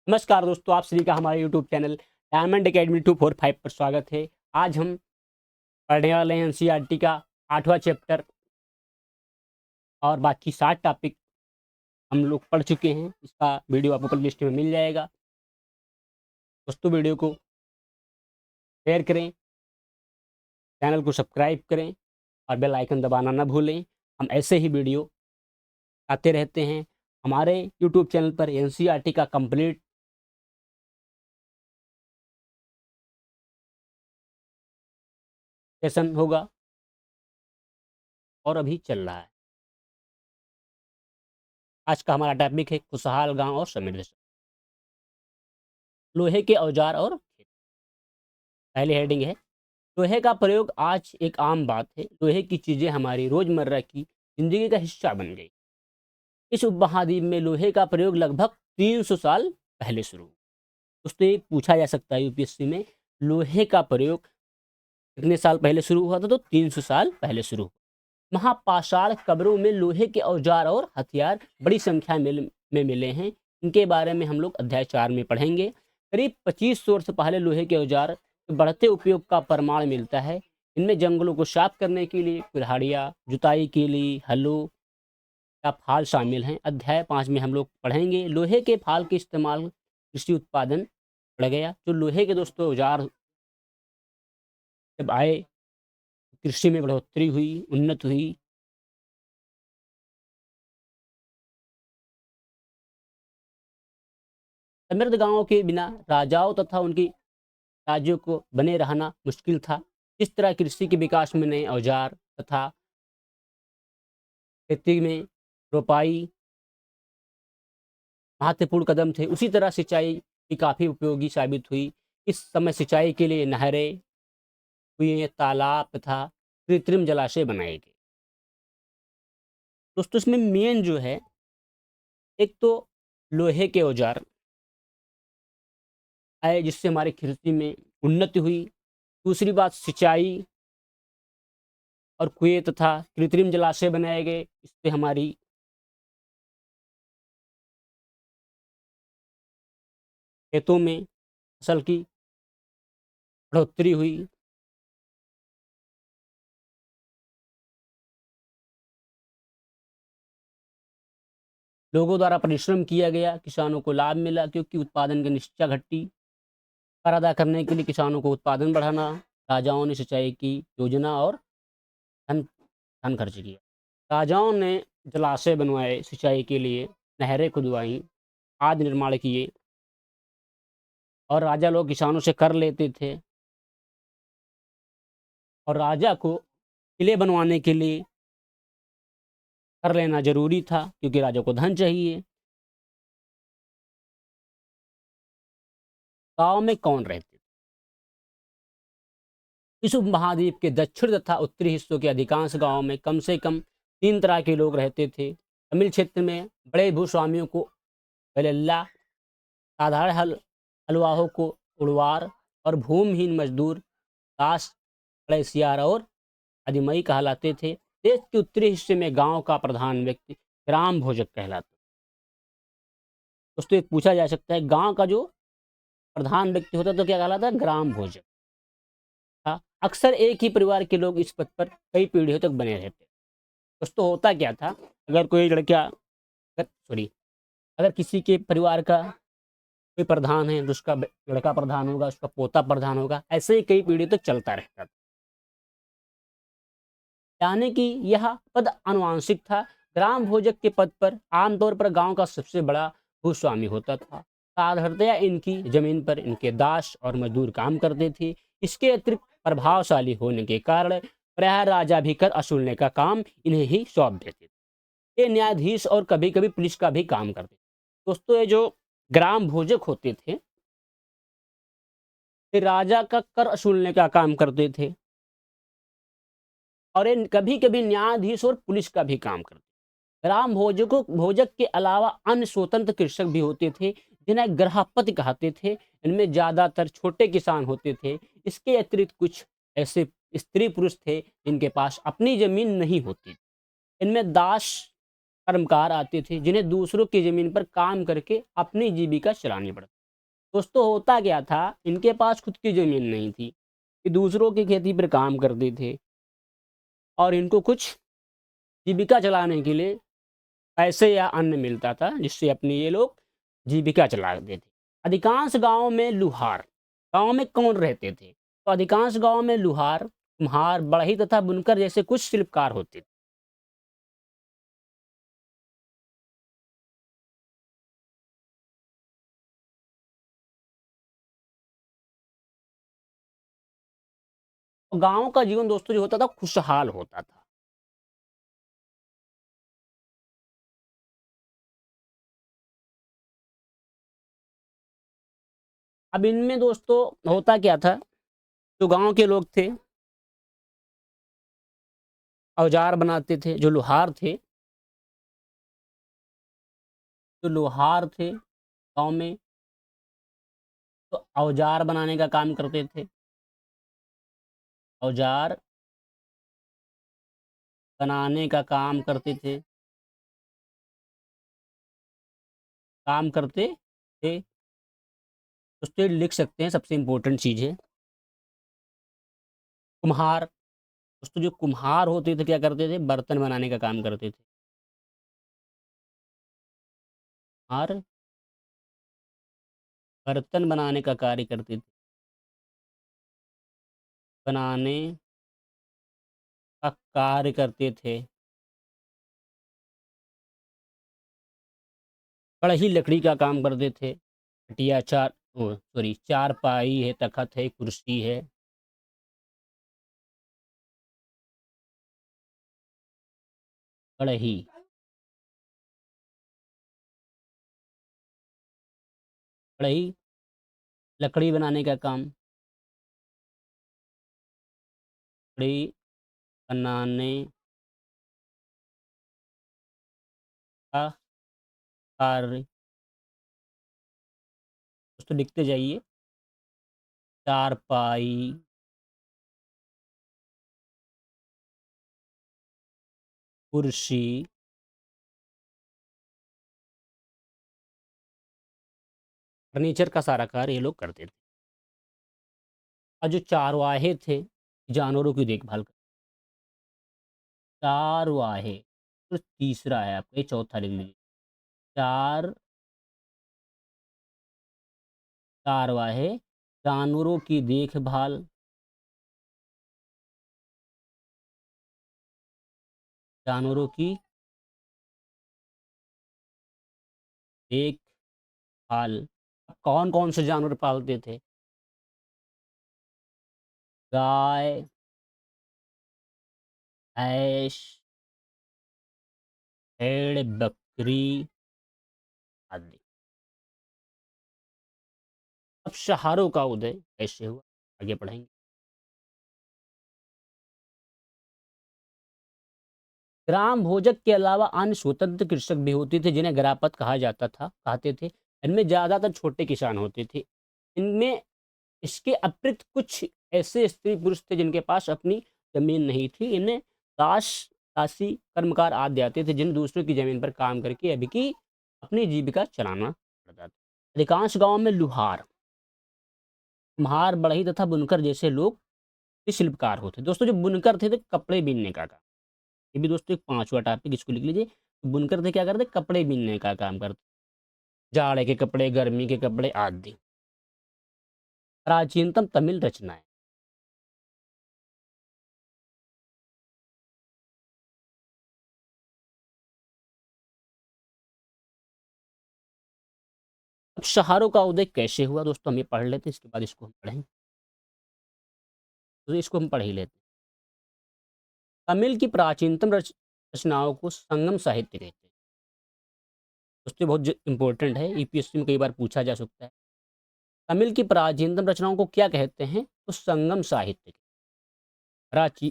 नमस्कार दोस्तों, आप सभी का हमारे यूट्यूब चैनल डायमंड अकेडमी 245 पर स्वागत है। आज हम पढ़ने वाले हैं एनसीईआरटी का 8वां चैप्टर और बाकी 60 टॉपिक हम लोग पढ़ चुके हैं। इसका वीडियो आपको प्लेलिस्ट में मिल जाएगा। दोस्तों, वीडियो को शेयर करें, चैनल को सब्सक्राइब करें और बेल आइकन दबाना ना भूलें। हम ऐसे ही वीडियो आते रहते हैं। हमारे यूट्यूब चैनल पर एनसीईआरटी का कंप्लीट सेशन होगा और अभी चल रहा है। आज का हमारा टॉपिक है खुशहाल गांव और समृद्ध शहर। लोहे के औजार और खेत। पहली हेडिंग है लोहे का प्रयोग आज एक आम बात है। लोहे की चीजें हमारी रोजमर्रा की जिंदगी का हिस्सा बन गई। इस उपमहाद्वीप में लोहे का प्रयोग लगभग 300 साल पहले शुरू हुआ। दोस्तों, ये पूछा जा सकता है यूपीएससी में, लोहे का प्रयोग कितने साल पहले शुरू हुआ था? तो 300 साल पहले शुरू हुआ। महापाषाण कब्रों में लोहे के औजार और हथियार बड़ी संख्या में मिले हैं। इनके बारे में हम लोग अध्याय 4 में पढ़ेंगे। करीब 2500 वर्ष पहले लोहे के औजार के बढ़ते उपयोग का प्रमाण मिलता है। इनमें जंगलों को साफ करने के लिए कुल्हाड़ियाँ, जुताई के लिए हलों या फाल शामिल हैं। अध्याय 5 में हम लोग पढ़ेंगे लोहे के फाल के इस्तेमाल कृषि उत्पादन बढ़ गया। जो लोहे के दोस्तों औजार जब आए, कृषि में बढ़ोतरी हुई, उन्नत हुई। समृद्ध गांवों के बिना राजाओं तथा उनकी राज्यों को बने रहना मुश्किल था। इस तरह कृषि के विकास में नए औजार तथा खेती में रोपाई महत्वपूर्ण कदम थे। उसी तरह सिंचाई भी काफ़ी उपयोगी साबित हुई। इस समय सिंचाई के लिए नहरें, कुएं, तालाब तथा कृत्रिम जलाशय बनाए गए। दोस्तों, इसमें मेन जो है, एक तो लोहे के औजार आए जिससे हमारी कृषि में उन्नति हुई। दूसरी बात, सिंचाई और कुएं तथा कृत्रिम जलाशय बनाए गए। इससे हमारी खेतों में फसल की बढ़ोतरी हुई। लोगों द्वारा परिश्रम किया गया, किसानों को लाभ मिला क्योंकि उत्पादन की निश्चित घटी कर अदा करने के लिए किसानों को उत्पादन बढ़ाना। राजाओं ने सिंचाई की योजना और धन धन खर्च किया। राजाओं ने जलाशय बनवाए, सिंचाई के लिए नहरें खुदवाई, आदि निर्माण किए और राजा लोग किसानों से कर लेते थे। और राजा को किले बनवाने के लिए कर लेना जरूरी था क्योंकि राजा को धन चाहिए। गांव में कौन रहते थे? इस उपमहाद्वीप के दक्षिण तथा उत्तरी हिस्सों के अधिकांश गांवों में कम से कम 3 तरह के लोग रहते थे। तमिल क्षेत्र में बड़े भूस्वामियों को गलेल्ला, साधारण हलवाहों को उड़वार और भूमिहीन मजदूर दास, कड़ैसियार और आदिमई कहलाते थे। देश के उत्तरी हिस्से में गांव का प्रधान व्यक्ति ग्राम भोजक कहलाता। दोस्तों, एक पूछा जा सकता है, गांव का जो प्रधान व्यक्ति होता तो क्या कहलाता है? ग्राम भोजक। था। अक्सर एक ही परिवार के लोग इस पद पर कई पीढ़ियों तक बने रहते। दोस्तों, होता क्या था, अगर कोई लड़का अगर किसी के परिवार का कोई प्रधान है तो उसका लड़का प्रधान होगा, उसका पोता प्रधान होगा, ऐसे ही कई पीढ़ी तक चलता रहता था। यानी कि यह पद आनुवांशिक था। ग्राम भोजक के पद पर आमतौर पर गांव का सबसे बड़ा भूस्वामी होता था। साधारणतया इनकी जमीन पर इनके दास और मजदूर काम करते थे। इसके अतिरिक्त प्रभावशाली होने के कारण प्रायः राजा भी कर वसूलने का काम इन्हें ही सौंप देते थे। ये न्यायाधीश और कभी कभी पुलिस का भी काम करते थे। दोस्तों, ये जो ग्राम भोजक होते थे, ये राजा का कर वसूलने का काम करते थे और ये कभी कभी न्यायाधीश और पुलिस का भी काम करते। ग्राम भोजक के अलावा अन्य स्वतंत्र कृषक भी होते थे जिन्हें गृहपति कहते थे। इनमें ज्यादातर छोटे किसान होते थे। इसके अतिरिक्त कुछ ऐसे स्त्री पुरुष थे जिनके पास अपनी जमीन नहीं होती। इनमें दास कर्मकार आते थे जिन्हें दूसरों की जमीन पर काम करके अपनी जीविका चलानी पड़ती। दोस्तों होता क्या था, इनके पास खुद की ज़मीन नहीं थी, ये दूसरों की खेती पर काम करते थे और इनको कुछ जीविका चलाने के लिए पैसे या अन्न मिलता था, जिससे अपनी ये लोग जीविका चलाते थे। अधिकांश गाँव में लुहार, गाँव में कौन रहते थे? तो अधिकांश गाँव में लुहार, कुम्हार, बढ़ई तथा बुनकर जैसे कुछ शिल्पकार होते थे। गाँव का जीवन दोस्तों जो होता था खुशहाल होता था। अब इनमें दोस्तों होता क्या था, जो गाँव के लोग थे, औजार बनाते थे, जो लोहार थे गाँव में, तो औजार बनाने का काम करते थे। औजार बनाने का काम करते थे, काम करते थे। दोस्तों ये लिख सकते हैं, सबसे इम्पोर्टेंट चीज़ है। कुम्हार, दोस्तों जो कुम्हार होते थे क्या करते थे? बर्तन बनाने का काम करते थे। कुम्हार बर्तन बनाने का कार्य करते थे, बनाने का कार्य करते थे। बढ़ई लकड़ी का काम करते थे। खटिया चारपाई है, तख़्त है, कुर्सी है। बढ़ई, बढ़ई लकड़ी बनाने का काम, लकड़ी बनाने का कार्य। दोस्तों लिखते जाइए, चारपाई, कुर्सी, फर्नीचर का सारा कार्य ये लोग करते थे। और जो चारवाहे थे, जानवरों की देखभाल कर, चारवाहे, तो तीसरा है आपका, ये चौथा लिख लीजिए। चार चारवाहे जानवरों की देखभाल, जानवरों की देखभाल। अब कौन-कौन से जानवर पालते थे? गाय, भैंस, भेड़, बकरी आदि। अब शहारों का उदय कैसे हुआ? आगे पढ़ेंगे। ग्राम भोजक के अलावा अन्य स्वतंत्र कृषक भी होते थे, जिन्हें गरापत कहा जाता था कहते थे। इनमें ज़्यादातर छोटे किसान होते थे। इनमें इसके अतिरिक्त कुछ ऐसे स्त्री पुरुष थे जिनके पास अपनी ज़मीन नहीं थी। इन्हें दास, दासी, कर्मकार आदि आते थे, जिन्हें दूसरों की ज़मीन पर काम करके अभी की अपनी जीविका चलाना पड़ता था। अधिकांश गाँव में लुहार, कुम्हार, बढ़ई तथा बुनकर जैसे लोग ये शिल्पकार होते। दोस्तों जो बुनकर थे, तो कपड़े बीनने का काम। ये भी दोस्तों एक 5वां टॉपिक, इसको लिख लीजिए। बुनकर थे क्या करते? कपड़े बीनने का काम करते। जाड़े के कपड़े, गर्मी के कपड़े आदि। प्राचीनतम तमिल रचनाएँ। अब शहारों का उदय कैसे हुआ दोस्तों, हम ये पढ़ लेते हैं, इसके बाद इसको हम पढ़ेंगे। तो इसको हम पढ़ ही लेते हैं। तमिल की प्राचीनतम रचनाओं को संगम साहित्य कहते हैं। दोस्तों बहुत इंपॉर्टेंट है, यूपीएससी में कई बार पूछा जा सकता है। तमिल की प्राचीनतम रचनाओं को क्या कहते हैं? तो संगम साहित्य। प्राची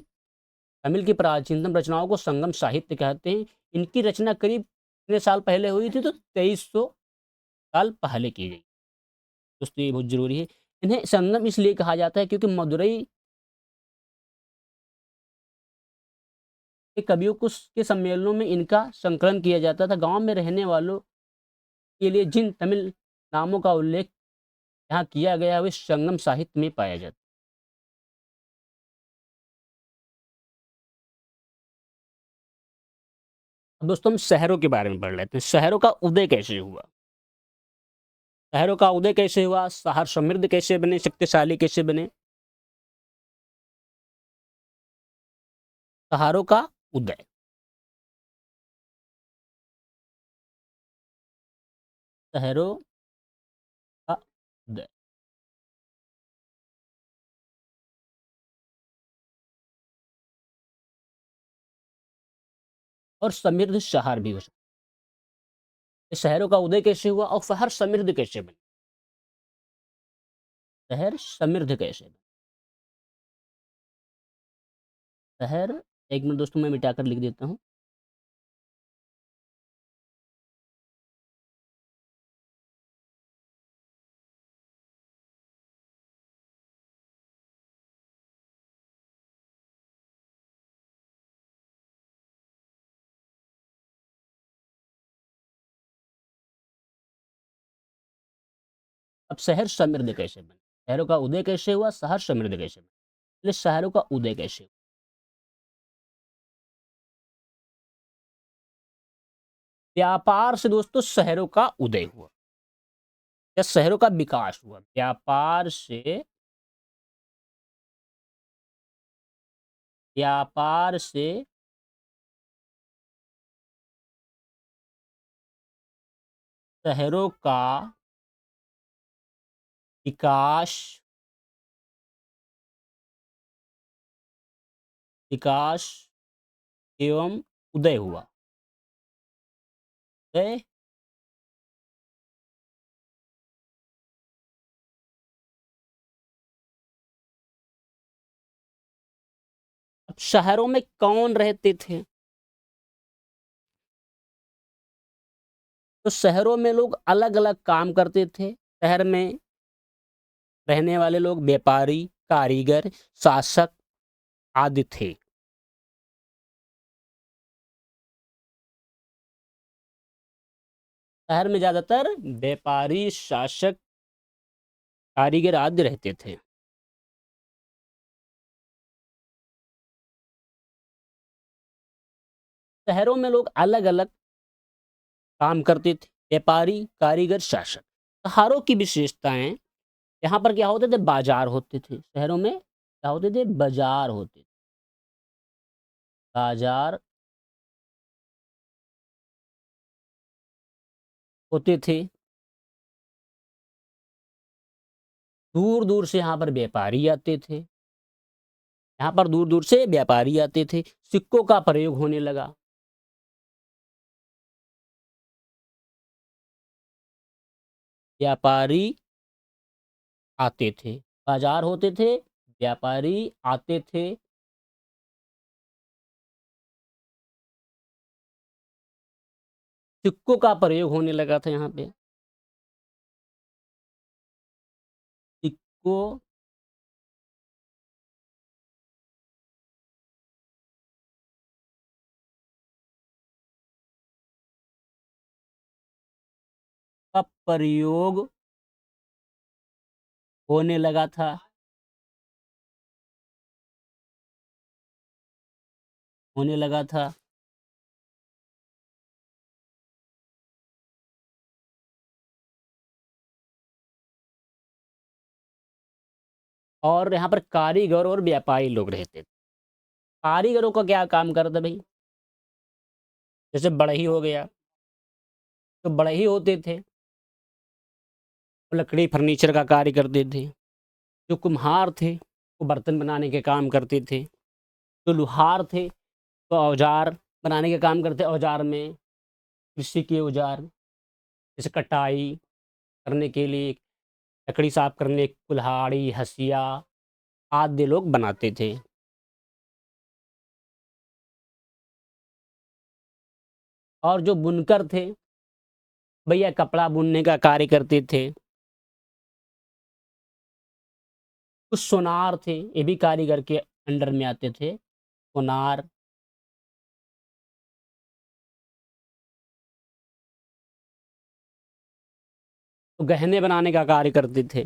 तमिल की प्राचीनतम रचनाओं को संगम साहित्य कहते हैं। इनकी रचना करीब कितने साल पहले हुई थी? तो 2300 साल पहले की गई। दोस्तों ये बहुत ज़रूरी है। इन्हें संगम इसलिए कहा जाता है क्योंकि मदुरई के कवियों को के सम्मेलनों में इनका संकलन किया जाता था। गाँव में रहने वालों के लिए जिन तमिल नामों का उल्लेख यहाँ किया गया वे संगम साहित्य में पाया जाता है। अब दोस्तों हम शहरों के बारे में पढ़ लेते हैं। शहरों का उदय कैसे हुआ? शहरों का उदय कैसे हुआ? शहर समृद्ध कैसे बने, शक्तिशाली कैसे बने? शहरों का उदय। शहरों का उदय और समृद्ध शहर भी हो सकते हैं। शहरों का उदय कैसे हुआ और शहर समृद्ध कैसे बने? शहर समृद्ध कैसे बने? शहर, एक मिनट दोस्तों मैं मिटाकर लिख देता हूँ। अब शहर समृद्ध कैसे बने? शहरों का उदय कैसे हुआ, शहर समृद्ध कैसे बने? पहले शहरों का उदय कैसे हुआ? व्यापार से दोस्तों शहरों का उदय हुआ या शहरों का विकास हुआ। व्यापार से शहरों का विकास विकास एवं उदय हुआ। उदय अब शहरों में कौन रहते थे? तो शहरों में लोग अलग अलग काम करते थे। शहर में रहने वाले लोग व्यापारी, कारीगर, शासक आदि थे। शहर में ज्यादातर व्यापारी, शासक, कारीगर आदि रहते थे। शहरों में लोग अलग अलग काम करते थे। व्यापारी, कारीगर, शासक। शहरों की विशेषताएं, यहाँ पर क्या होते थे? बाजार होते थे। शहरों में क्या होते थे? बाजार होते थे। बाजार होते थे। दूर दूर से यहाँ पर व्यापारी आते थे। यहाँ पर दूर दूर से व्यापारी आते थे। सिक्कों का प्रयोग होने लगा। व्यापारी आते थे, बाजार होते थे, व्यापारी आते थे। सिक्कों का प्रयोग होने लगा था। यहाँ पे सिक्कों का प्रयोग होने लगा था। होने लगा था। और यहाँ पर कारीगर और व्यापारी लोग रहते थे। कारीगरों का क्या काम करता भाई? जैसे बढ़ई हो गया, तो बढ़ई होते थे, वो लकड़ी फर्नीचर का कार्य करते थे। जो कुम्हार थे वो बर्तन बनाने के काम करते थे। जो लुहार थे तो औजार बनाने के काम करते। औजार में कृषि के औजार, जैसे कटाई करने के लिए, लकड़ी साफ करने कुल्हाड़ी, हंसिया आदि लोग बनाते थे। और जो बुनकर थे भैया कपड़ा बुनने का कार्य करते थे। कुछ सोनार थे, ये भी कारीगर के अंडर में आते थे। सोनार तो गहने बनाने का कार्य करते थे।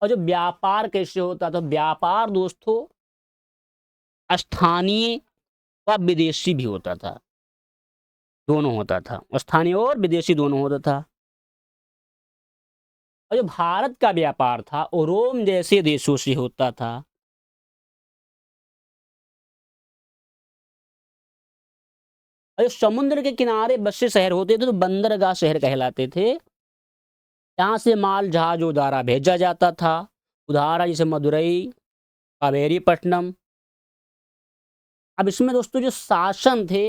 और जो व्यापार कैसे होता था, व्यापार दोस्तों स्थानीय व विदेशी भी होता था, दोनों होता था, स्थानीय और विदेशी दोनों होता था। और जो भारत का व्यापार था वो रोम जैसे देशों से होता था। और जो समुद्र के किनारे बसे शहर होते थे तो बंदरगाह शहर कहलाते थे। यहाँ से माल जहाजों द्वारा भेजा जाता था। उदाहरण जैसे मदुरई, कावेरीपट्टनम। अब इसमें दोस्तों जो शासन थे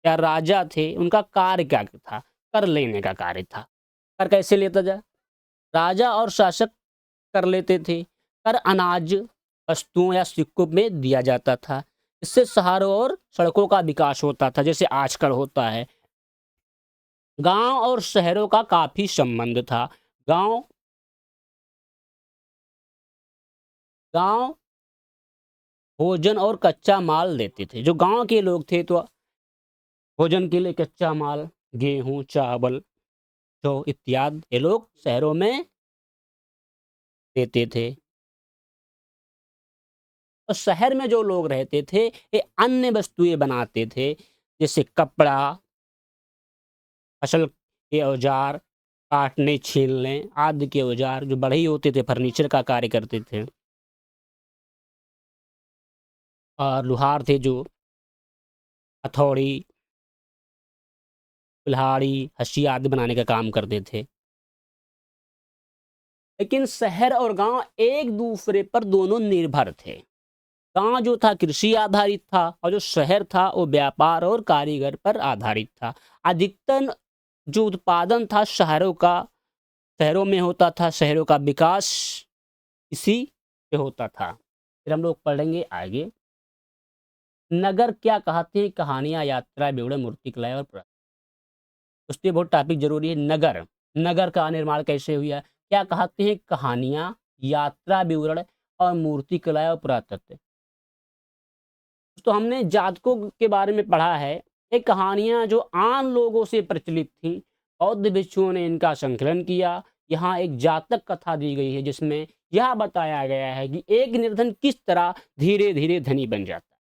या राजा थे उनका कार्य क्या था? कर लेने का कार्य था। कर कैसे लेता जा? राजा और शासक कर लेते थे। कर अनाज, वस्तुओं या सिक्कों में दिया जाता था। इससे शहरों और सड़कों का विकास होता था, जैसे आजकल होता है। गांव और शहरों का काफी संबंध था। गांव गांव भोजन और कच्चा माल देते थे। जो गांव के लोग थे तो भोजन के लिए कच्चा माल, गेहूं, चावल, जौ इत्यादि ये लोग शहरों में देते थे। और शहर में जो लोग रहते थे ये अन्य वस्तुएं बनाते थे, जैसे कपड़ा, फसल के औजार, काटने छीलने आदि के औजार। जो बढ़ई होते थे फर्नीचर का कार्य करते थे। और लुहार थे जो हथौड़ी, कुल्हाड़ी, हंसिया आदि बनाने का काम करते थे। लेकिन शहर और गांव एक दूसरे पर दोनों निर्भर थे। गांव जो था कृषि आधारित था और जो शहर था वो व्यापार और कारीगर पर आधारित था। अधिकतर जो उत्पादन था शहरों में होता था। शहरों का विकास इसी पे होता था। फिर हम लोग पढ़ेंगे आगे। नगर क्या कहते हैं? कहानियां, यात्रा, विवरण, मूर्तिकला और उसके बहुत टॉपिक जरूरी है। नगर, नगर का निर्माण कैसे हुआ? क्या कहते हैं? कहानियां, यात्रा विवरण और मूर्तिकला और पुरातत्व। तो हमने जातकों के बारे में पढ़ा है। ये कहानियां जो आम लोगों से प्रचलित थी, बौद्ध भिक्षुओं ने इनका संकलन किया। यहाँ एक जातक कथा दी गई है जिसमें यह बताया गया है कि एक निर्धन किस तरह धीरे धीरे धनी बन जाता है।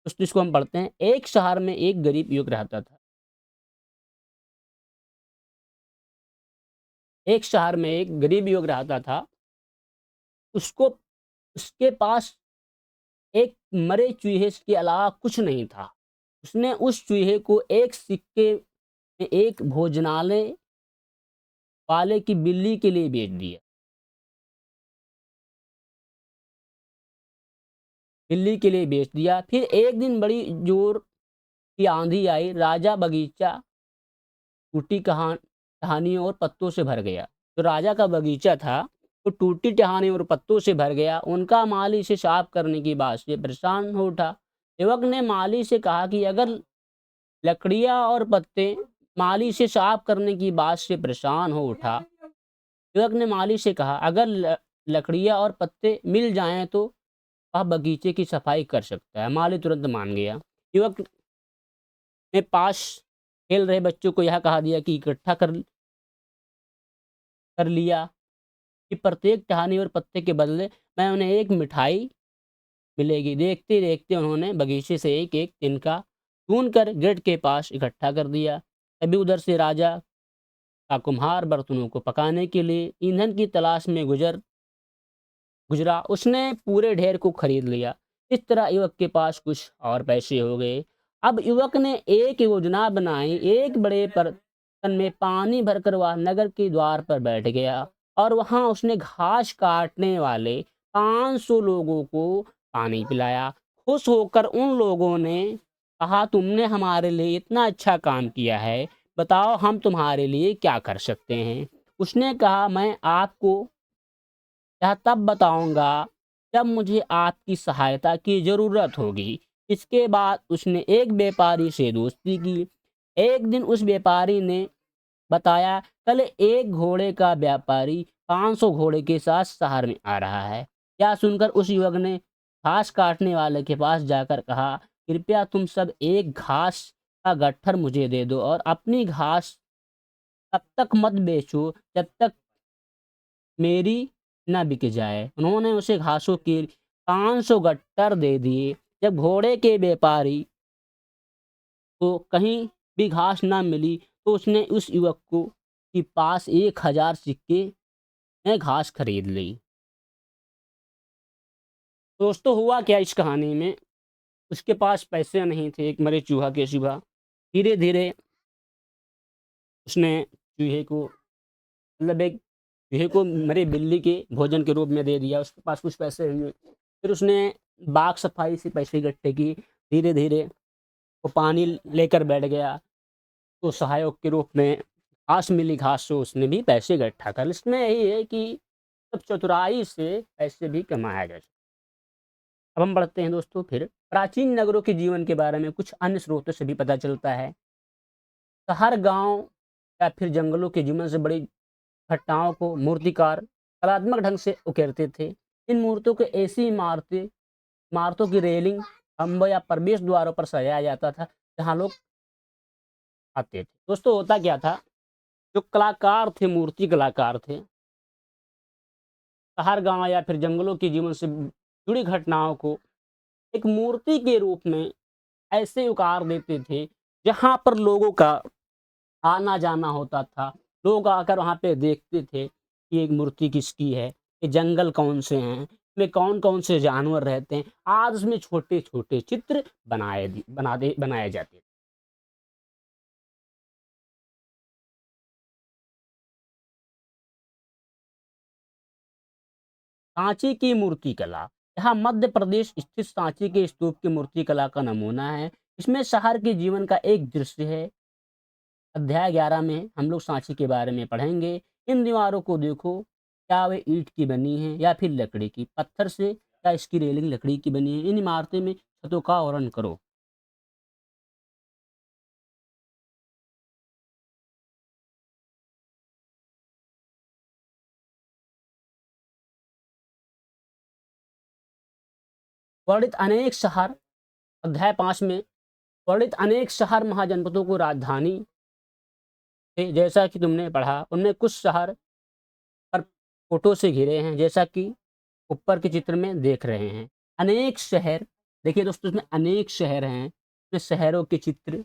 तो इसको हम पढ़ते हैं। एक शहर में एक गरीब युवक रहता था। एक शहर में एक गरीब युवक रहता था। उसको उसके पास एक मरे चूहे के अलावा कुछ नहीं था। उसने उस चूहे को एक सिक्के में एक भोजनालय वाले की बिल्ली के लिए बेच दिया। बिल्ली के लिए बेच दिया। फिर एक दिन बड़ी जोर की आंधी आई। राजा बगीचा टूटी टहनियों और पत्तों से भर गया। जो राजा का बगीचा था वो टूटी टहनियों और पत्तों से भर गया। उनका माली इसे साफ करने की बात से परेशान हो उठा। युवक ने माली से कहा कि अगर लकड़ियां और पत्ते माली से साफ करने की बात से परेशान हो उठा। युवक ने माली से कहा अगर लकड़ियां और पत्ते मिल जाएं तो वह बगीचे की सफाई कर सकता है। माली तुरंत मान गया। युवक ने पास खेल रहे बच्चों को यह कहा दिया कि इकट्ठा कर लिया कि प्रत्येक टहनी और पत्ते के बदले मैं उन्हें एक मिठाई मिलेगी। देखते देखते उन्होंने बगीचे से एक एक तिनका चुन कर गेट के पास इकट्ठा कर दिया। तभी उधर से राजा का कुम्हार बर्तनों को पकाने के लिए ईंधन की तलाश में गुजरा। उसने पूरे ढेर को खरीद लिया। इस तरह युवक के पास कुछ और पैसे हो गए। अब युवक ने एक योजना बनाई। एक बड़े बर्तन में पानी भरकर वह नगर के द्वार पर बैठ गया और वहां उसने घास काटने वाले 500 लोगों को पानी पिलाया। खुश होकर उन लोगों ने कहा तुमने हमारे लिए इतना अच्छा काम किया है, बताओ हम तुम्हारे लिए क्या कर सकते हैं। उसने कहा मैं आपको यह तब बताऊंगा जब मुझे आपकी सहायता की ज़रूरत होगी। इसके बाद उसने एक व्यापारी से दोस्ती की। एक दिन उस व्यापारी ने बताया कल एक घोड़े का व्यापारी 500 घोड़े के साथ शहर में आ रहा है। यह सुनकर उस युवक ने घास काटने वाले के पास जाकर कहा कृपया तुम सब एक घास का गट्ठर मुझे दे दो और अपनी घास तब तक मत बेचो जब तक मेरी न बिक जाए। उन्होंने उसे घासों के 500 गट्ठर दे दिए। जब घोड़े के व्यापारी को कहीं भी घास ना मिली तो उसने उस युवक को के पास 1000 सिक्के में घास खरीद ली। दोस्तों हुआ क्या इस कहानी में, उसके पास पैसे नहीं थे एक मरे चूहा के सिवा। धीरे धीरे उसने चूहे को मतलब एक चूहे को मरे बिल्ली के भोजन के रूप में दे दिया। उसके पास कुछ पैसे हुए, फिर उसने बाग सफाई से पैसे इकट्ठे किए। धीरे धीरे वो पानी लेकर बैठ गया तो सहायक के रूप में घास मिली, घास से उसने भी पैसे इकट्ठा कर। इसमें यही है कि सब चतुराई से पैसे भी कमाया जा सकता है। अब हम बढ़ते हैं दोस्तों फिर प्राचीन नगरों के जीवन के बारे में कुछ अन्य स्रोतों से भी पता चलता है। हर गांव या फिर जंगलों के जीवन से बड़ी घटनाओं को मूर्तिकार कलात्मक ढंग से उकेरते थे। इन मूर्तियों को ऐसी इमारतों की रेलिंग, खंभों या प्रवेश द्वारों पर सजाया जाता था जहां लोग आते थे। दोस्तों होता क्या था, जो कलाकार थे, मूर्ति कलाकार थे, हर गांव या फिर जंगलों के जीवन से जुड़ी घटनाओं को एक मूर्ति के रूप में ऐसे उकार देते थे जहां पर लोगों का आना जाना होता था। लोग आकर वहां पे देखते थे कि एक मूर्ति किसकी है, ये जंगल कौन से हैं, इसमें कौन कौन से जानवर रहते हैं। आज उसमें छोटे छोटे चित्र बनाए जाते थे। सांची की मूर्ति कला, यहाँ मध्य प्रदेश स्थित सांची के स्तूप की मूर्ति कला का नमूना है। इसमें शहर के जीवन का एक दृश्य है। अध्याय 11 में हम लोग सांची के बारे में पढ़ेंगे। इन दीवारों को देखो, क्या वे ईंट की बनी हैं या फिर लकड़ी की, पत्थर से या इसकी रेलिंग लकड़ी की बनी है। इन इमारतें में छतों का वर्णन करो। वर्णित अनेक शहर, अध्याय 5 में वर्णित अनेक शहर महाजनपदों को राजधानी थे। जैसा कि तुमने पढ़ा, उनमें कुछ शहर पर फोटो से घिरे हैं जैसा कि ऊपर के चित्र में देख रहे हैं। अनेक शहर, देखिए दोस्तों इसमें अनेक शहर हैं, इसमें शहरों के चित्र।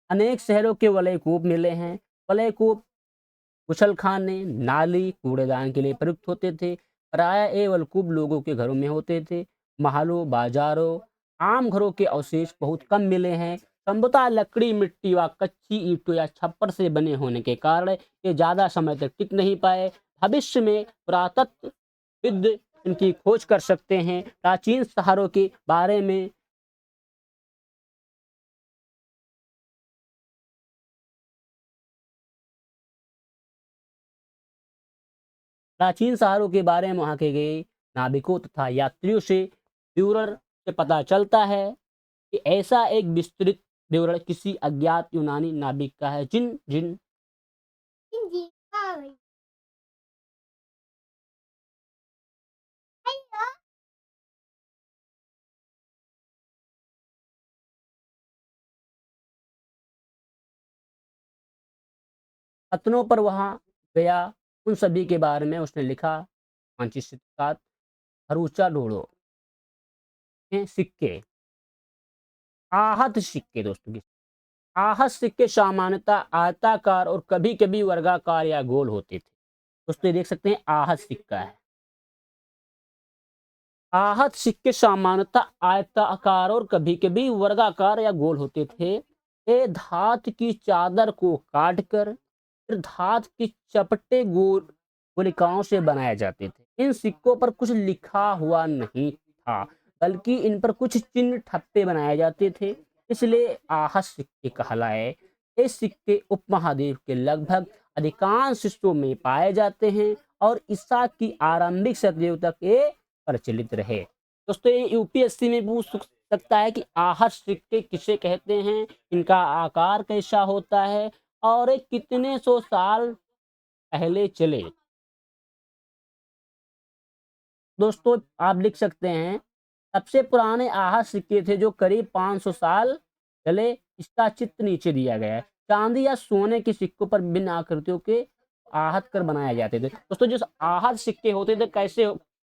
अनेक शहरों के वलयकूप मिले हैं। वलयकूप गुसलखाने, नाली, कूड़ेदान के लिए प्रयुक्त होते थे। प्रायः ये वलकूप लोगों के घरों में होते थे। महलों, बाजारों, आम घरों के अवशेष बहुत कम मिले हैं। संभवतः लकड़ी, मिट्टी व कच्ची ईंटों या छप्पर से बने होने के कारण ये ज्यादा समय तक टिक नहीं पाए। भविष्य में पुरातत्वविद इनकी खोज कर सकते हैं। प्राचीन शहरों के बारे में प्राचीन शहरों के बारे में वहाँ के गए नाविकों तथा यात्रियों से विवरण से पता चलता है कि ऐसा एक विस्तृत विवरण किसी अज्ञात यूनानी नाविक का है। जिन जिन कथनों पर वहाँ गया, उन सभी के बारे में उसने लिखा। मानचित्र के साथ खरूचा ढूंढो हैं सिक्के, आहत सिक्के दोस्तों की आहत सिक्के सामान्यतः आयताकार और कभी कभी वर्गाकार या गोल होते थे। दोस्तों ये देख सकते हैं आहत सिक्का है। आहत सिक्के सामान्यतः आयताकार और कभी कभी वर्गाकार या गोल होते थे। ये धात की चादर को काटकर फिर धात की चपटे गोलिकाओं से बनाए जाते थे। इन सिक्कों पर कुछ लिखा हुआ नहीं था, बल्कि इन पर कुछ चिन्ह ठप्पे बनाए जाते थे, इसलिए आहत सिक्के कहलाए। ये सिक्के उपमहाद्वीप के लगभग अधिकांश हिस्सों में पाए जाते हैं और ईसा की आरंभिक सदियों तक ये प्रचलित रहे। दोस्तों ये यूपीएससी में पूछ सकता है कि आहत सिक्के किसे कहते हैं, इनका आकार कैसा होता है और ये कितने सौ साल पहले चले। दोस्तों आप लिख सकते हैं, सबसे पुराने आहत सिक्के थे जो करीब 500 साल चले। इसका चित्र नीचे दिया गया है। चांदी या सोने के सिक्कों पर विभिन्न आकृतियों के आहत कर बनाए जाते थे। दोस्तों जो आहत सिक्के होते थे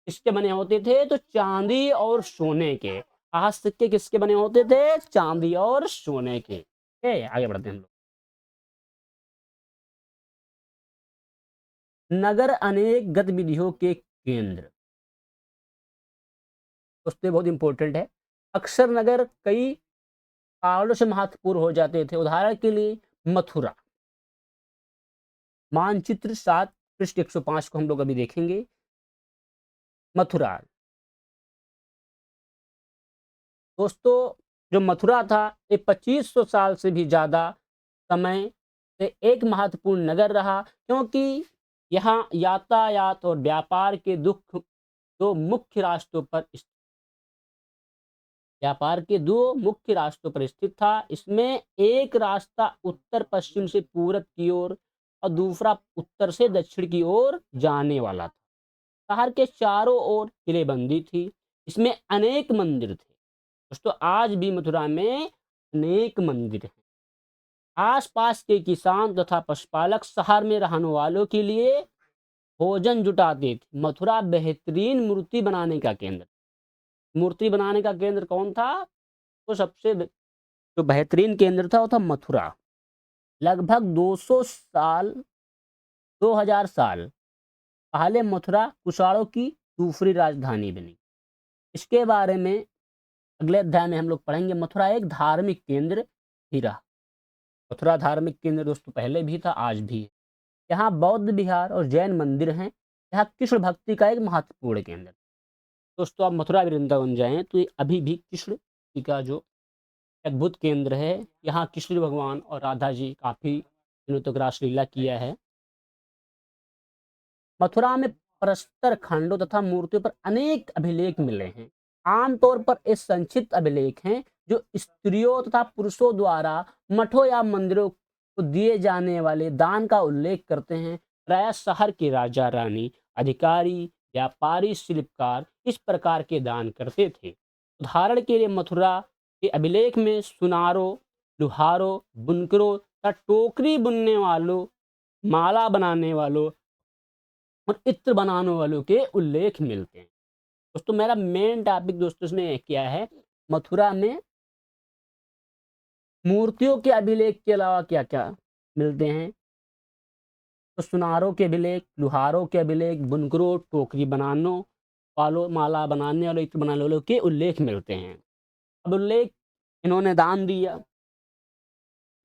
किसके बने होते थे? तो चांदी और सोने के। आहत सिक्के किसके बने होते थे? चांदी और सोने के। ठीक है, आगे बढ़ते हैं हम लोग। नगर अनेक गतिविधियों के केंद्र। दोस्तों बहुत इंपॉर्टेंट है। अक्सर नगर कई कारणों से महत्वपूर्ण हो जाते थे। उदाहरण के लिए मथुरा। मानचित्र 7 पृष्ठ 105 को हम लोग अभी देखेंगे। मथुरा दोस्तों जो मथुरा था ये 2500 साल से भी ज्यादा समय से एक महत्वपूर्ण नगर रहा, क्योंकि यहाँ यातायात और व्यापार के दो मुख्य रास्तों पर स्थित था। इसमें एक रास्ता उत्तर पश्चिम से पूरब की ओर और दूसरा उत्तर से दक्षिण की ओर जाने वाला था। शहर के चारों ओर किलेबंदी थी। इसमें अनेक मंदिर थे। दोस्तों आज भी मथुरा में अनेक मंदिर हैं। आसपास के किसान तथा पशुपालक शहर में रहने वालों के लिए भोजन जुटाते थे। मथुरा बेहतरीन मूर्ति बनाने का केंद्र कौन था? तो सबसे जो बेहतरीन केंद्र था वो था मथुरा। लगभग 2000 साल पहले मथुरा कुषाणों की दूसरी राजधानी बनी। इसके बारे में अगले अध्याय में हम लोग पढ़ेंगे। मथुरा एक धार्मिक केंद्र भी रहा। मथुरा धार्मिक केंद्र दोस्तों पहले भी था, आज भी है। यहाँ बौद्ध विहार और जैन मंदिर हैं। यहाँ कृष्ण भक्ति का एक महत्वपूर्ण केंद्र। दोस्तों आप मथुरा वृंदावन जाएं तो ये अभी भी कृष्ण जी का जो अद्भुत केंद्र है। यहाँ कृष्ण भगवान और राधा जी काफी दिनों तक रासलीला किया है। मथुरा में प्रस्तर खंडों तथा मूर्तियों पर अनेक अभिलेख मिले हैं। आमतौर पर ये संक्षिप्त अभिलेख हैं जो स्त्रियों तथा पुरुषों द्वारा मठों या मंदिरों को दिए जाने वाले दान का उल्लेख करते हैं। प्रायः शहर के राजा रानी, अधिकारी, व्यापारी, शिल्पकार इस प्रकार के दान करते थे। उदाहरण के लिए मथुरा के अभिलेख में सुनारों, लुहारों, बुनकरों तथा टोकरी बुनने वालों, माला बनाने वालों और इत्र बनाने वालों के उल्लेख मिलते हैं। दोस्तों मेरा मेन टॉपिक दोस्तों इसमें क्या है? मथुरा में मूर्तियों के अभिलेख के अलावा क्या क्या मिलते हैं? तो सुनारों के अभिलेख, लुहारों के अभिलेख, बुनकरों, टोकरी बनाने वालों, माला बनाने वालों, इत्र बनाने वालों के उल्लेख मिलते हैं। अब उल्लेख इन्होंने दान दिया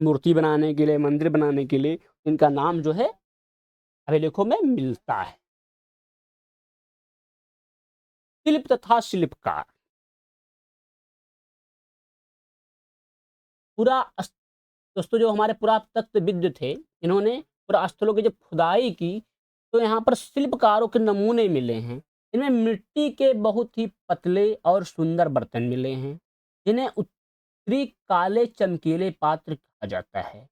मूर्ति बनाने के लिए, मंदिर बनाने के लिए, इनका नाम जो है अभिलेखों में मिलता है। शिल्प तथा शिल्पकार। दोस्तों जो हमारे पुरातत्वविद थे इन्होंने पूरा स्थलों की जब खुदाई की तो यहाँ पर शिल्पकारों के नमूने मिले हैं। इनमें मिट्टी के बहुत ही पतले और सुंदर बर्तन मिले हैं जिन्हें उत्तरी काले चमकीले पात्र कहा जाता है,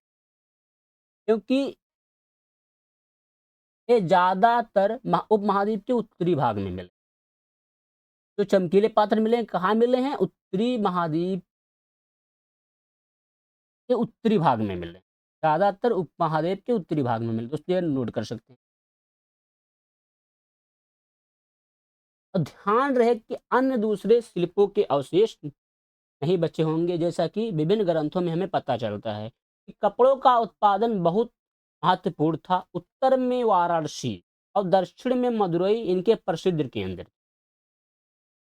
क्योंकि ये ज्यादातर उपमहाद्वीप के उत्तरी भाग में मिले। जो चमकीले पात्र मिले कहाँ मिले हैं? उत्तरी महाद्वीप के उत्तरी भाग में मिले। ज्यादातर उपमहाद्वीप के उत्तरी भाग में मिले। दोस्तों ये नोट कर सकते हैं। और ध्यान रहे कि अन्य दूसरे शिल्पों के अवशेष नहीं बचे होंगे, जैसा कि विभिन्न ग्रंथों में हमें पता चलता है कि कपड़ों का उत्पादन बहुत महत्वपूर्ण था। उत्तर में वाराणसी और दक्षिण में मदुरई इनके प्रसिद्ध केंद्र।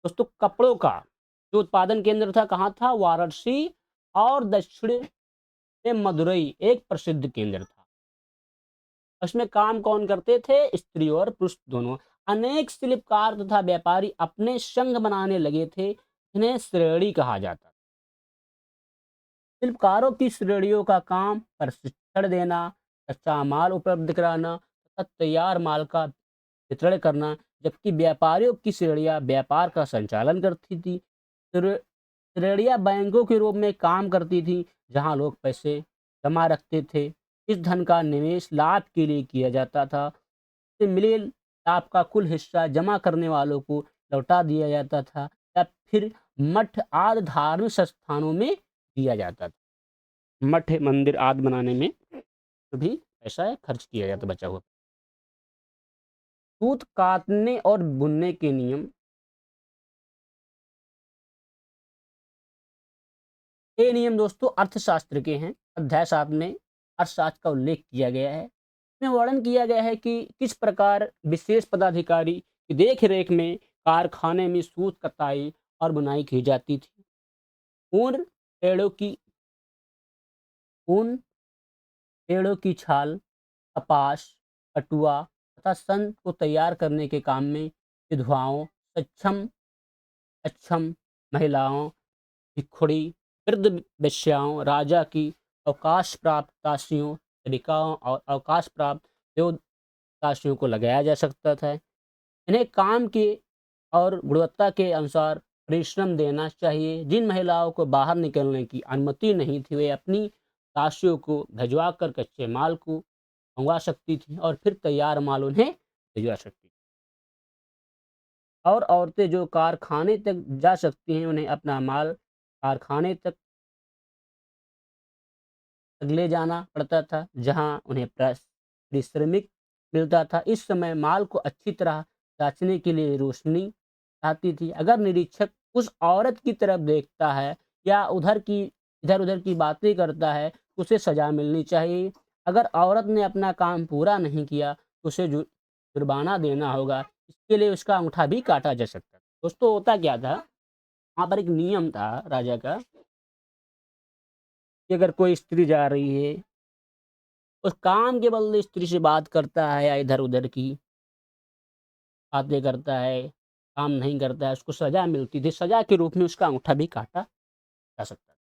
दोस्तों कपड़ों का जो उत्पादन केंद्र था कहाँ था? वाराणसी और दक्षिण में मदुरई एक प्रसिद्ध केंद्र था। उसमें काम कौन करते थे? स्त्री और पुरुष दोनों। अनेक शिल्पकार तथा व्यापारी अपने संघ बनाने लगे थे जिन्हें श्रेणी कहा जाता। शिल्पकारों की श्रेणियों का काम प्रशिक्षण देना, कच्चा माल उपलब्ध कराना तथा तैयार माल का वितरण करना, जबकि व्यापारियों की श्रेणियां व्यापार का संचालन करती थी। श्रेणियां बैंकों के रूप में काम करती थी जहां लोग पैसे जमा रखते थे। इस धन का निवेश लाभ के लिए किया जाता था। इससे मिले आपका कुल हिस्सा जमा करने वालों को लौटा दिया जाता था या फिर मठ आदि धार्मिक संस्थानों में दिया जाता था। मठ मंदिर आदि बनाने में भी पैसा खर्च किया जाता बचा हुआ। सूत काटने और बुनने के नियम। ये नियम दोस्तों अर्थशास्त्र के हैं। अध्याय 7 में अर्थशास्त्र का उल्लेख किया गया है। इसमें वर्णन किया गया है कि किस प्रकार विशेष पदाधिकारी की देख-रेख में कारखाने में सूत कताई और बुनाई की जाती थी। ऊन पेड़ों की ऊन, पेड़ों की छाल, कपास, पटुआ तथा सन को तैयार करने के काम में विधवाओं, सक्षम अक्षम महिलाओं, भिक्षुणी, वृद्ध वेश्याओं, राजा की अवकाश प्राप्त दासियों, सेविकाओं और अवकाश प्राप्त देवदासियों को लगाया जा सकता था। इन्हें काम के और गुणवत्ता के अनुसार परिश्रम देना चाहिए। जिन महिलाओं को बाहर निकलने की अनुमति नहीं थी, वे अपनी दासियों को भिजवाकर कच्चे माल को मंगवा सकती थीं और फिर तैयार माल उन्हें भिजवा सकती थीं। और औरतें जो कारखाने तक जा सकती हैं, उन्हें अपना माल कारखाने तक ले जाना पड़ता था, जहाँ उन्हें पारिश्रमिक मिलता था। इस समय माल को अच्छी तरह जाँचने के लिए रोशनी आती थी। अगर निरीक्षक उस औरत की तरफ देखता है या इधर-उधर की बातें करता है, तो उसे सज़ा मिलनी चाहिए। अगर औरत ने अपना काम पूरा नहीं किया, तो उसे जुर्माना देना होगा। इसके लिए उसका अंगूठा भी काटा जा सकता है। दोस्तों होता क्या था, वहाँ पर एक नियम था राजा का कि अगर कोई स्त्री जा रही है, उस काम के बदले स्त्री से बात करता है या इधर-उधर की बातें करता है, काम नहीं करता है, उसको सज़ा मिलती थी। सज़ा के रूप में उसका अंगूठा भी काटा जा सकता था।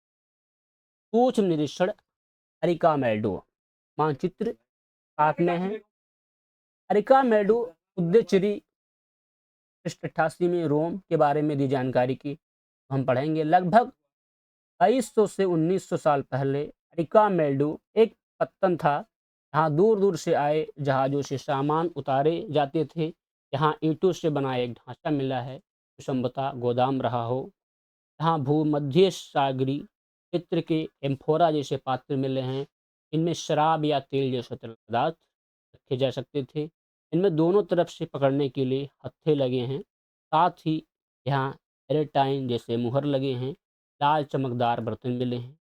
सूक्ष्म निरीक्षण अरिकामेडो मानचित्र 7 में है। अरिकामेडो उद्देश्यरी पृष्ठ 88 में रोम के बारे में दी जानकारी की हम पढ़ेंगे। लगभग 2200 से 1900 साल पहले अरिकामेडो एक पत्तन था, जहाँ दूर-दूर से आए जहाज़ों से सामान उतारे जाते थे। यहाँ ईंटों से बना एक ढांचा मिला है, जो संभवतः गोदाम रहा हो। यहाँ भूमध्य सागरीय क्षेत्र के एम्फोरा जैसे पात्र मिले हैं। इनमें शराब या तेल जैसे तरल पदार्थ रखे जा सकते थे। इनमें दोनों तरफ से पकड़ने के लिए हत्थे लगे हैं। साथ ही यहाँ एयरटाइन जैसे मुहर लगे हैं। लाल चमकदार बर्तन मिले हैं।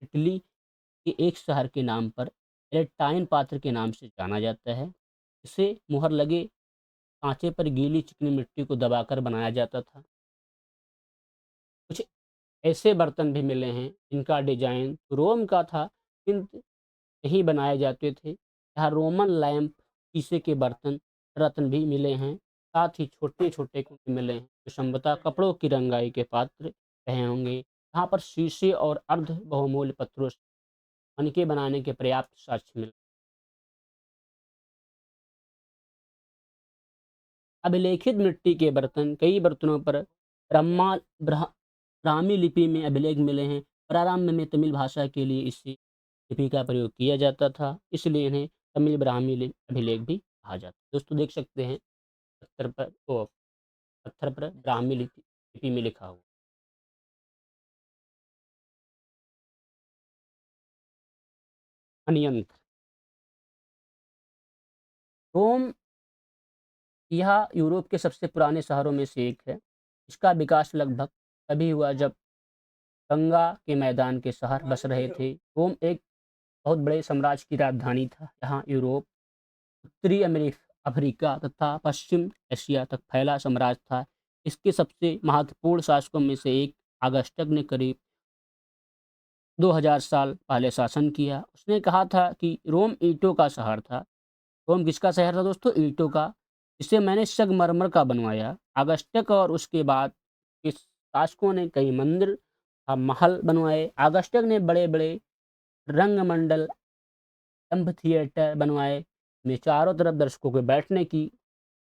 इटली के एक शहर के नाम पर एयरटाइन पात्र के नाम से जाना जाता है। इसे मुहर लगे कांचे पर गीली चिकनी मिट्टी को दबाकर बनाया जाता था। कुछ ऐसे बर्तन भी मिले हैं जिनका डिजाइन रोम का था, किंतु यहीं बनाए जाते थे। यहाँ रोमन लैंप, शीशे के बर्तन, रत्न भी मिले हैं। साथ ही छोटे-छोटे कुंड मिले हैं, जो संभवतः कपड़ों की रंगाई के पात्र रहे होंगे। यहाँ पर शीशे और अर्ध बहुमूल्य पत्थरों से मणके बनाने के पर्याप्त साक्ष्य मिले। अभिलेखित मिट्टी के बर्तन, कई बर्तनों पर ब्रह्मा ब्रह ब्राह्मी लिपि में अभिलेख मिले हैं। प्रारंभ में तमिल भाषा के लिए इसी लिपि का प्रयोग किया जाता था, इसलिए इन्हें तमिल ब्राह्मी अभिलेख भी कहा जाता है। दोस्तों देख सकते हैं पत्थर पर ब्राह्मी लिपि में लिखा हुआ। अनियंत्र रोम यह यूरोप के सबसे पुराने शहरों में से एक है। इसका विकास लगभग तभी हुआ जब गंगा के मैदान के शहर बस रहे थे। रोम एक बहुत बड़े साम्राज्य की राजधानी था। यहाँ यूरोप, उत्तरी अफ्रीका तथा पश्चिम एशिया तक फैला साम्राज्य था। इसके सबसे महत्वपूर्ण शासकों में से एक ऑगस्टस ने करीब 2000 साल पहले शासन किया। उसने कहा था कि रोम ईंटों का शहर था। रोम किसका शहर था दोस्तों? ईंटों का। इसे मैंने संगमरमर का बनवाया। ऑगस्टस और उसके बाद के शासकों ने कई मंदिर, महल बनवाए। ऑगस्टस ने बड़े-बड़े रंगमंडल, एम्फीथिएटर बनवाए, में चारों तरफ दर्शकों के बैठने की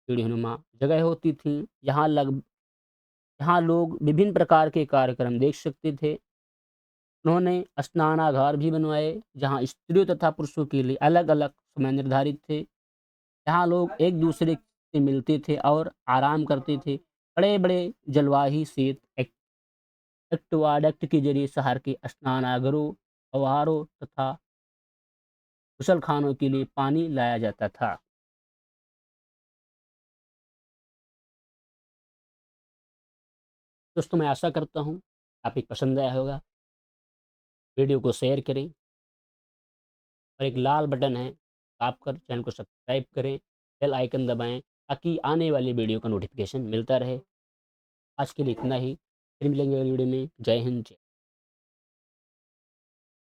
सीढ़ीनुमा जगह होती थी। यहाँ लोग विभिन्न प्रकार के कार्यक्रम देख सकते थे। उन्होंने स्नानागार भी बनवाए, जहाँ स्त्रियों तथा पुरुषों के लिए अलग-अलग समय निर्धारित थे। यहाँ लोग एक दूसरे से मिलते थे और आराम करते थे। बड़े-बड़े जलवाही सेत एक्वाडक्ट के ज़रिए शहर के स्नानागारों, फव्वारों तथा गुसलखानों के लिए पानी लाया जाता था। दोस्तों, मैं आशा करता हूँ आपको पसंद आया होगा। वीडियो को शेयर करें और एक लाल बटन है, आप कर चैनल को सब्सक्राइब करें, बेल आइकन दबाएँ ताकि आने वाली वीडियो का नोटिफ़िकेशन मिलता रहे। आज के लिए इतना ही, फिर मिलेंगे अगली वीडियो में। जय हिंद।